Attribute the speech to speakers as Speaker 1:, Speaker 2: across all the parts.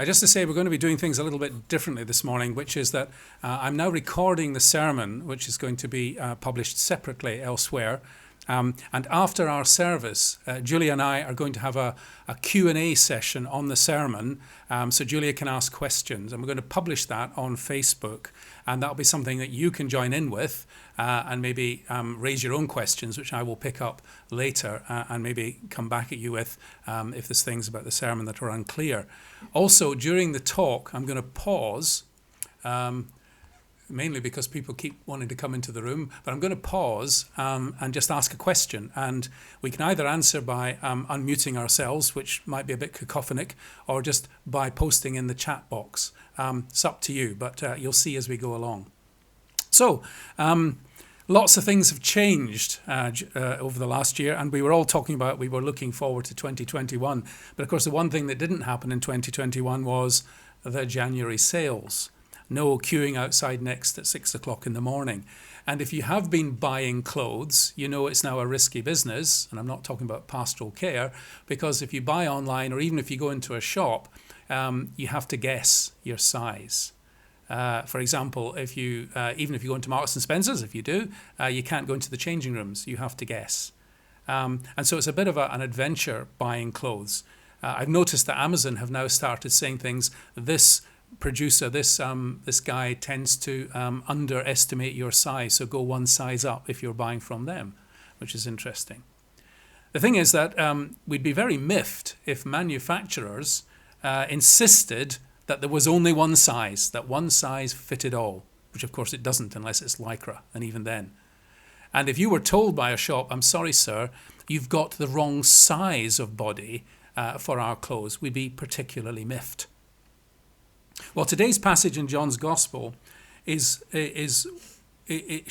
Speaker 1: Just to say, we're going to be doing things a little bit differently this morning, which is that I'm now recording the sermon, which is going to be published separately elsewhere. And after our service, Julia and I are going to have a Q&A session on the sermon, so Julia can ask questions. And we're going to publish that on Facebook, and that'll be something that you can join in with and maybe raise your own questions, which I will pick up later and maybe come back at you with if there's things about the sermon that are unclear. Also, during the talk, I'm going to pause, mainly because people keep wanting to come into the room, but I'm going to pause and just ask a question. And we can either answer by unmuting ourselves, which might be a bit cacophonic, or just by posting in the chat box. It's up to you, but you'll see as we go along. So, lots of things have changed over the last year, and we were all talking about we were looking forward to 2021. But of course, the one thing that didn't happen in 2021 was the January sales. No queuing outside Next at 6 o'clock in the morning. And if you have been buying clothes, you know it's now a risky business. And I'm not talking about pastoral care, because if you buy online or even if you go into a shop, you have to guess your size. For example, if you even if you go into Marks and Spencer's, if you do, you can't go into the changing rooms. You have to guess. And so it's a bit of an adventure buying clothes. I've noticed that Amazon have now started saying things, this producer, this guy tends to underestimate your size, so go one size up if you're buying from them, which is interesting. The thing is that we'd be very miffed if manufacturers insisted that there was only one size, that one size fitted all, which of course it doesn't unless it's Lycra, and even then. And if you were told by a shop, I'm sorry sir, you've got the wrong size of body for our clothes, we'd be particularly miffed. Well, today's passage in John's Gospel it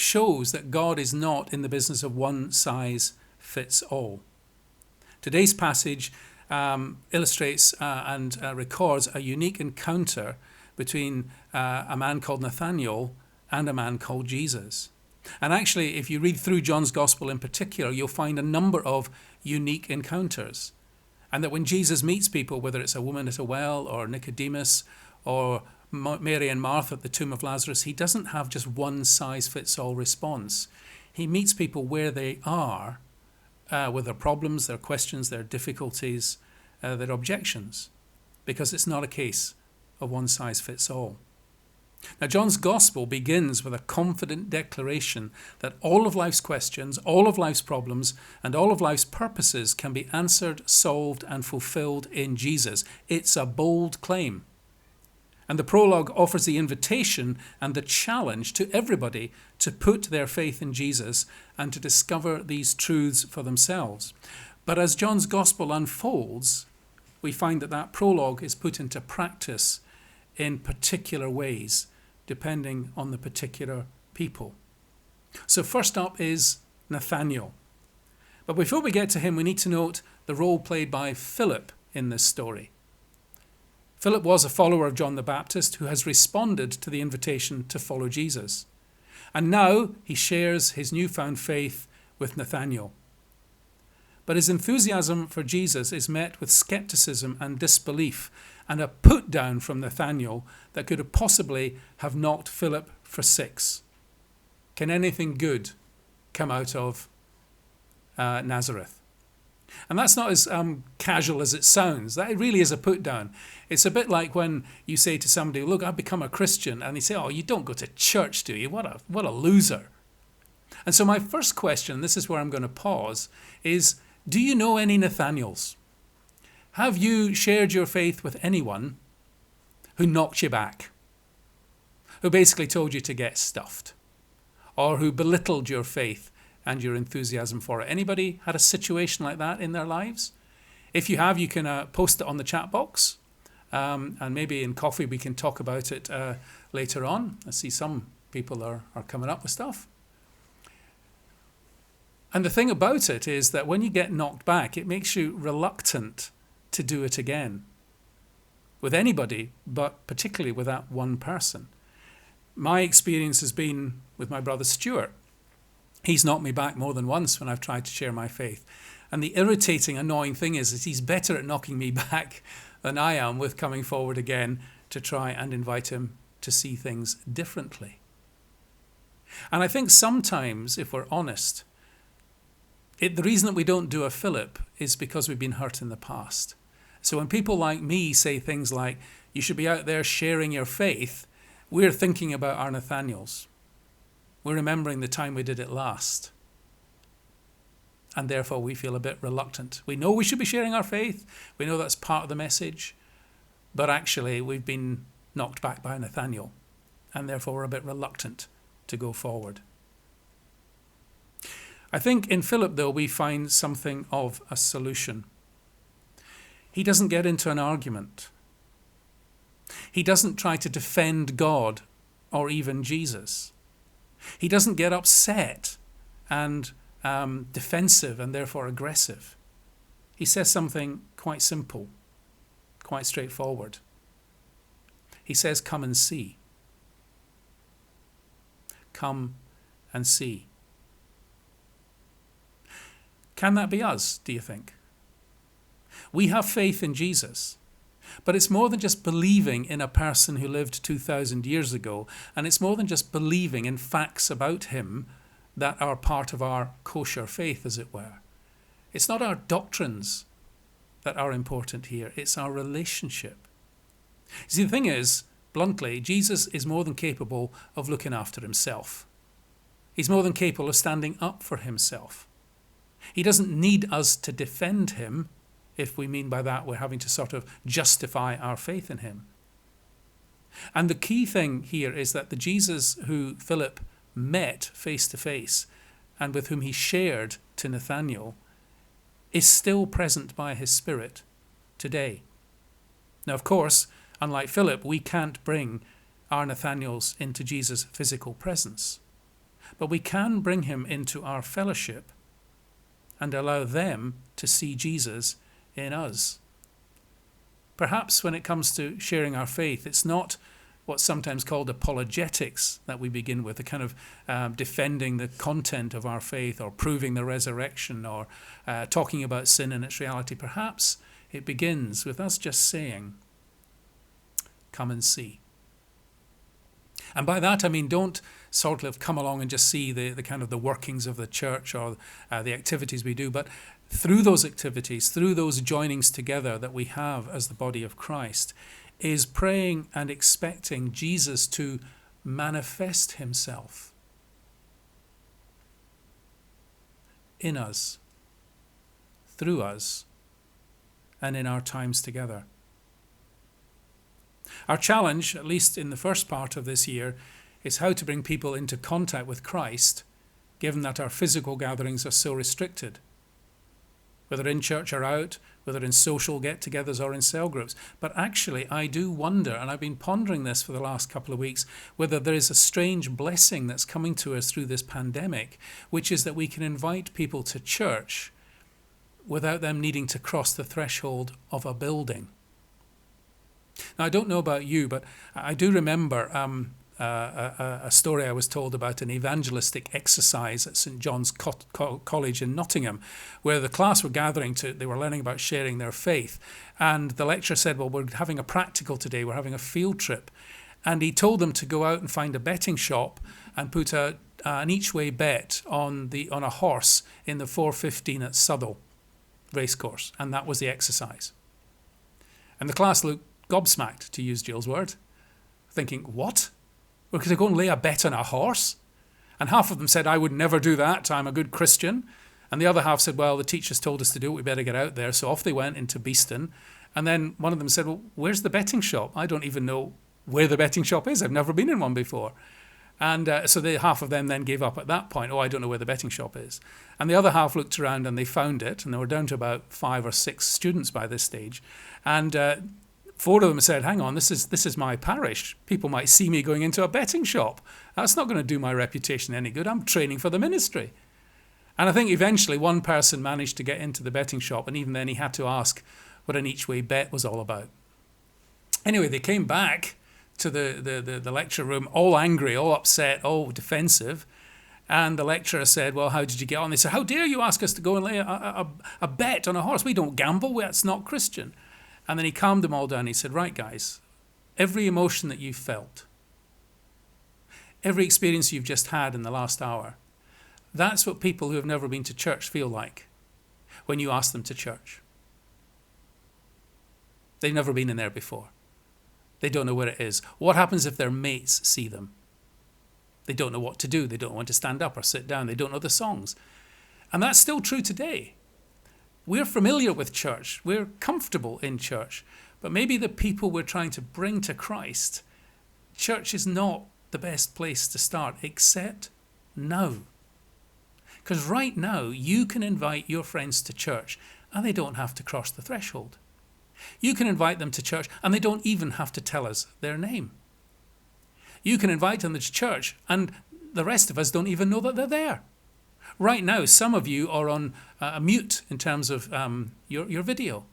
Speaker 1: shows that God is not in the business of one size fits all. Today's passage illustrates and records a unique encounter between a man called Nathanael and a man called Jesus. And actually, if you read through John's Gospel in particular, you'll find a number of unique encounters. And that when Jesus meets people, whether it's a woman at a well or Nicodemus or Mary and Martha at the tomb of Lazarus, he doesn't have just one size fits all response. He meets people where they are with their problems, their questions, their difficulties, their objections, because it's not a case of one size fits all. Now, John's Gospel begins with a confident declaration that all of life's questions, all of life's problems, and all of life's purposes can be answered, solved, and fulfilled in Jesus. It's a bold claim. And the prologue offers the invitation and the challenge to everybody to put their faith in Jesus and to discover these truths for themselves. But as John's Gospel unfolds, we find that prologue is put into practice in particular ways, depending on the particular people. So first up is Nathanael. But before we get to him, we need to note the role played by Philip in this story. Philip was a follower of John the Baptist who has responded to the invitation to follow Jesus. And now he shares his newfound faith with Nathanael. But his enthusiasm for Jesus is met with skepticism and disbelief and a put down from Nathanael that could have possibly have knocked Philip for six. Can anything good come out of Nazareth? And that's not as casual as it sounds. That really is a put down. It's a bit like when you say to somebody, look, I've become a Christian. And they say, oh, you don't go to church, do you? What a loser. And so my first question, this is where I'm going to pause, is do you know any Nathanaels? Have you shared your faith with anyone who knocked you back? Who basically told you to get stuffed? Or who belittled your faith and your enthusiasm for it? Anybody had a situation like that in their lives? If you have, you can post it on the chat box. And maybe in coffee we can talk about it later on. I see some people are coming up with stuff. And the thing about it is that when you get knocked back, it makes you reluctant to do it again. With anybody, but particularly with that one person. My experience has been with my brother Stuart. He's knocked me back more than once when I've tried to share my faith. And the irritating, annoying thing is he's better at knocking me back than I am with coming forward again to try and invite him to see things differently. And I think sometimes, if we're honest, the reason that we don't do a Philip is because we've been hurt in the past. So when people like me say things like, you should be out there sharing your faith, we're thinking about our Nathanaels. We're remembering the time we did it last. And therefore we feel a bit reluctant. We know we should be sharing our faith. We know that's part of the message. But actually we've been knocked back by Nathanael. And therefore we're a bit reluctant to go forward. I think in Philip, though, we find something of a solution. He doesn't get into an argument. He doesn't try to defend God or even Jesus. He doesn't get upset and defensive and therefore aggressive. He says something quite simple, quite straightforward. He says, come and see. Come and see. Can that be us, do you think? We have faith in Jesus, but it's more than just believing in a person who lived 2,000 years ago, and it's more than just believing in facts about him that are part of our kosher faith, as it were. It's not our doctrines that are important here, it's our relationship. See, the thing is, bluntly, Jesus is more than capable of looking after himself. He's more than capable of standing up for himself. He doesn't need us to defend him, if we mean by that we're having to sort of justify our faith in him. And the key thing here is that the Jesus who Philip met face to face and with whom he shared to Nathanael is still present by his Spirit today. Now, of course, unlike Philip, we can't bring our Nathanaels into Jesus' physical presence, but we can bring him into our fellowship and allow them to see Jesus in us. Perhaps when it comes to sharing our faith, it's not what's sometimes called apologetics that we begin with, a kind of defending the content of our faith or proving the resurrection or talking about sin and its reality. Perhaps it begins with us just saying, come and see. And by that I mean don't sort of come along and just see the kind of the workings of the church or the activities we do, but through those activities, through those joinings together that we have as the body of Christ, is praying and expecting Jesus to manifest himself in us, through us, and in our times together. Our challenge, at least in the first part of this year, is how to bring people into contact with Christ, given that our physical gatherings are so restricted, whether in church or out, whether in social get-togethers or in cell groups. But actually, I do wonder, and I've been pondering this for the last couple of weeks, whether there is a strange blessing that's coming to us through this pandemic, which is that we can invite people to church without them needing to cross the threshold of a building. Now, I don't know about you, but I do remember a story I was told about an evangelistic exercise at St John's College in Nottingham, where the class were gathering they were learning about sharing their faith. And the lecturer said, well, we're having a practical today, we're having a field trip. And he told them to go out and find a betting shop and put an each-way bet on a horse in the 4:15 at Southall racecourse. And that was the exercise. And the class looked gobsmacked, to use Jill's word, thinking, what? We're going to go and lay a bet on a horse? And half of them said, I would never do that, I'm a good Christian. And the other half said, well, the teachers told us to do it, we better get out there. So off they went into Beeston. And then one of them said, well, where's the betting shop? I don't even know where the betting shop is. I've never been in one before. And so half of them then gave up at that point. Oh, I don't know where the betting shop is. And the other half looked around and they found it. And they were down to about 5 or 6 students by this stage. And 4 of them said, hang on, this is my parish. People might see me going into a betting shop. That's not going to do my reputation any good. I'm training for the ministry. And I think eventually one person managed to get into the betting shop, and even then he had to ask what an each-way bet was all about. Anyway, they came back to the lecture room all angry, all upset, all defensive. And the lecturer said, well, how did you get on? They said, how dare you ask us to go and lay a bet on a horse? We don't gamble. That's not Christian. And then he calmed them all down. He said, right, guys, every emotion that you've felt, every experience you've just had in the last hour, that's what people who have never been to church feel like when you ask them to church. They've never been in there before. They don't know where it is. What happens if their mates see them? They don't know what to do. They don't want to stand up or sit down. They don't know the songs. And that's still true today. We're familiar with church. We're comfortable in church. But maybe the people we're trying to bring to Christ, church is not the best place to start, except now. Because right now, you can invite your friends to church and they don't have to cross the threshold. You can invite them to church and they don't even have to tell us their name. You can invite them to church and the rest of us don't even know that they're there. Right now, some of you are on mute in terms of your video.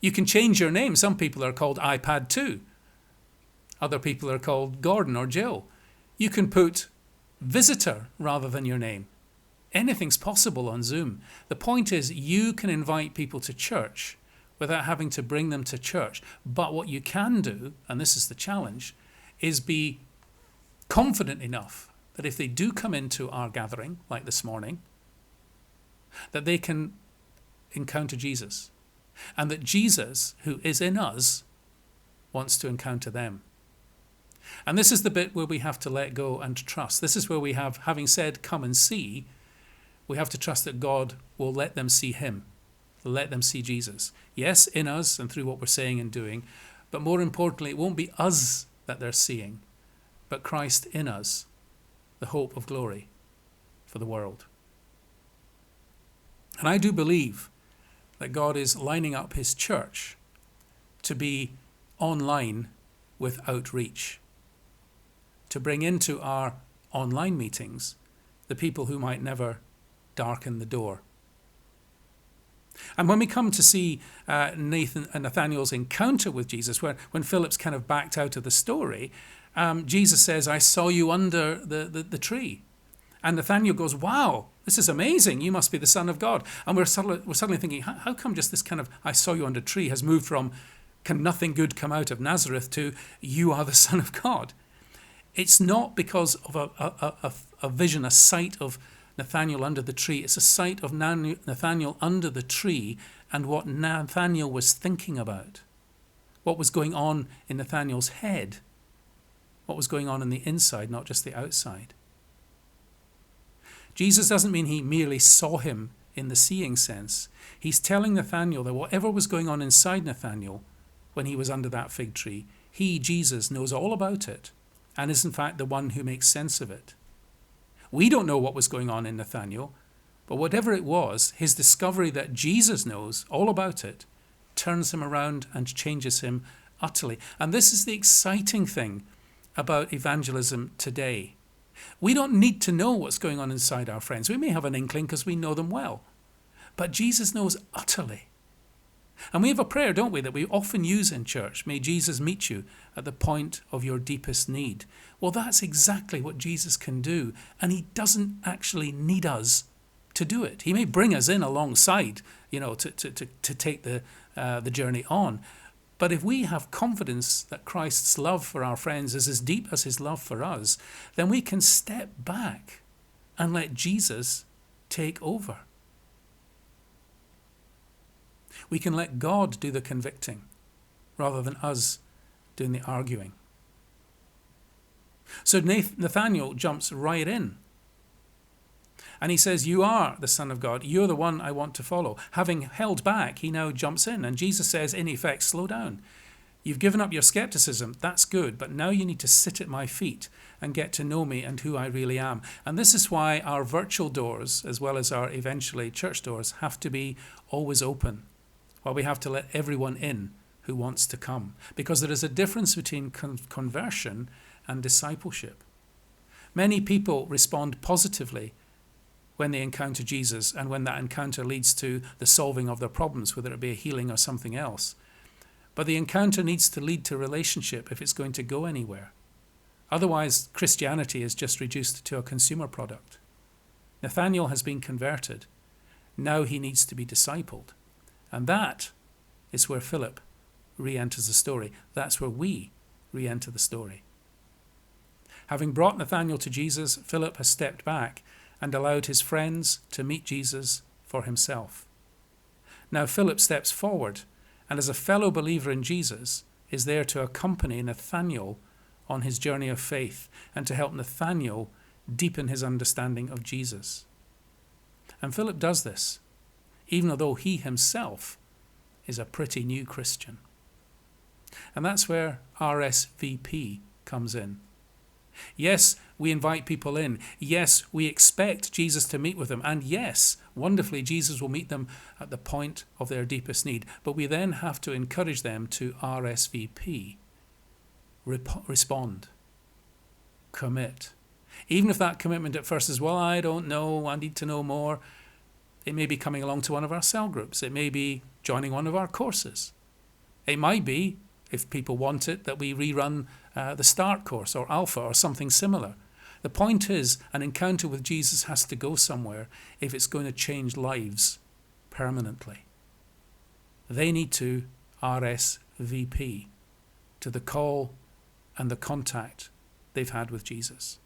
Speaker 1: You can change your name. Some people are called iPad 2. Other people are called Gordon or Jill. You can put visitor rather than your name. Anything's possible on Zoom. The point is you can invite people to church without having to bring them to church. But what you can do, and this is the challenge, is be confident enough that if they do come into our gathering, like this morning, that they can encounter Jesus. And that Jesus, who is in us, wants to encounter them. And this is the bit where we have to let go and trust. This is where we have, having said, come and see, we have to trust that God will let them see him. Let them see Jesus. Yes, in us and through what we're saying and doing. But more importantly, it won't be us that they're seeing, but Christ in us, the hope of glory for the world. And I do believe that God is lining up his church to be online with outreach, to bring into our online meetings the people who might never darken the door. And when we come to see Nathanael's encounter with Jesus, when Philip's kind of backed out of the story, Jesus says, I saw you under the tree. And Nathanael goes, wow, this is amazing. You must be the Son of God. And we're suddenly thinking, how come just this kind of, I saw you under a tree, has moved from, can nothing good come out of Nazareth, to you are the Son of God? It's not because of a vision, a sight of Nathanael under the tree. It's a sight of Nathanael under the tree and what Nathanael was thinking about. What was going on in Nathanael's head. What was going on in the inside, not just the outside. Jesus doesn't mean he merely saw him in the seeing sense. He's telling Nathanael that whatever was going on inside Nathanael when he was under that fig tree, he, Jesus, knows all about it and is in fact the one who makes sense of it. We don't know what was going on in Nathanael, but whatever it was, his discovery that Jesus knows all about it turns him around and changes him utterly. And this is the exciting thing about evangelism today. We don't need to know what's going on inside our friends. We may have an inkling because we know them well, but Jesus knows utterly. And we have a prayer, don't we, that we often use in church. May Jesus meet you at the point of your deepest need. Well, that's exactly what Jesus can do. And he doesn't actually need us to do it. He may bring us in alongside, to take the journey on. But if we have confidence that Christ's love for our friends is as deep as his love for us, then we can step back and let Jesus take over. We can let God do the convicting rather than us doing the arguing. So Nathanael jumps right in. And he says, you are the Son of God. You're the one I want to follow. Having held back, he now jumps in. And Jesus says, in effect, slow down. You've given up your skepticism. That's good. But now you need to sit at my feet and get to know me and who I really am. And this is why our virtual doors, as well as our eventually church doors, have to be always open. Why we have to let everyone in who wants to come. Because there is a difference between conversion and discipleship. Many people respond positively when they encounter Jesus and when that encounter leads to the solving of their problems, whether it be a healing or something else. But the encounter needs to lead to relationship if it's going to go anywhere. Otherwise, Christianity is just reduced to a consumer product. Nathanael has been converted. Now he needs to be discipled. And that is where Philip re-enters the story. That's where we re-enter the story. Having brought Nathanael to Jesus, Philip has stepped back and allowed his friends to meet Jesus for himself. Now Philip steps forward and, as a fellow believer in Jesus, is there to accompany Nathanael on his journey of faith and to help Nathanael deepen his understanding of Jesus. And Philip does this, even though he himself is a pretty new Christian. And that's where RSVP comes in. Yes, we invite people in. Yes, we expect Jesus to meet with them. And yes, wonderfully, Jesus will meet them at the point of their deepest need. But we then have to encourage them to RSVP. Respond. Commit. Even if that commitment at first is, well, I don't know, I need to know more. It may be coming along to one of our cell groups. It may be joining one of our courses. It might be, if people want it, that we rerun the START course or Alpha or something similar. The point is, an encounter with Jesus has to go somewhere if it's going to change lives permanently. They need to RSVP to the call and the contact they've had with Jesus.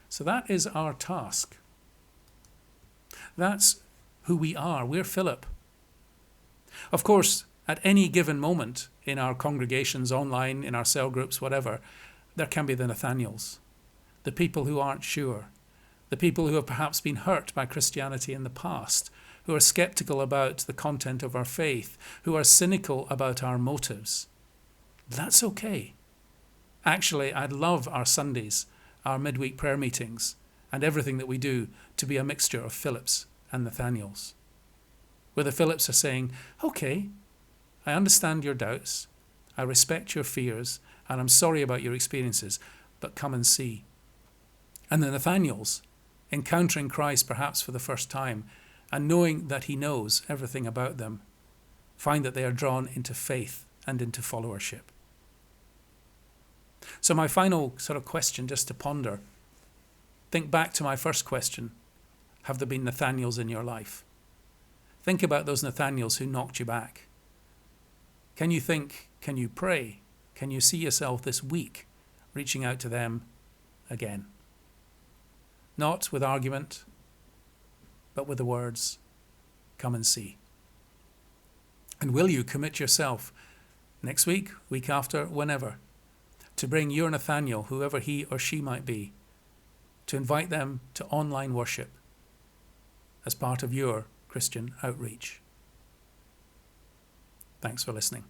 Speaker 1: So that is our task. That's who we are. We're Philip. Of course, at any given moment in our congregations, online, in our cell groups, whatever, there can be the Nathanaels, the people who aren't sure, the people who have perhaps been hurt by Christianity in the past, who are skeptical about the content of our faith, who are cynical about our motives. That's okay. Actually, I'd love our Sundays, our midweek prayer meetings, and everything that we do to be a mixture of Philips and Nathanaels, where the Philips are saying, okay, I understand your doubts, I respect your fears, and I'm sorry about your experiences, but come and see. And the Nathanaels, encountering Christ perhaps for the first time, and knowing that he knows everything about them, find that they are drawn into faith and into followership. So my final sort of question, just to ponder, think back to my first question. Have there been Nathanaels in your life? Think about those Nathanaels who knocked you back. Can you think, can you pray, can you see yourself this week reaching out to them again? Not with argument, but with the words, come and see. And will you commit yourself next week, week after, whenever, to bring your Nathanael, whoever he or she might be, to invite them to online worship as part of your Christian outreach? Thanks for listening.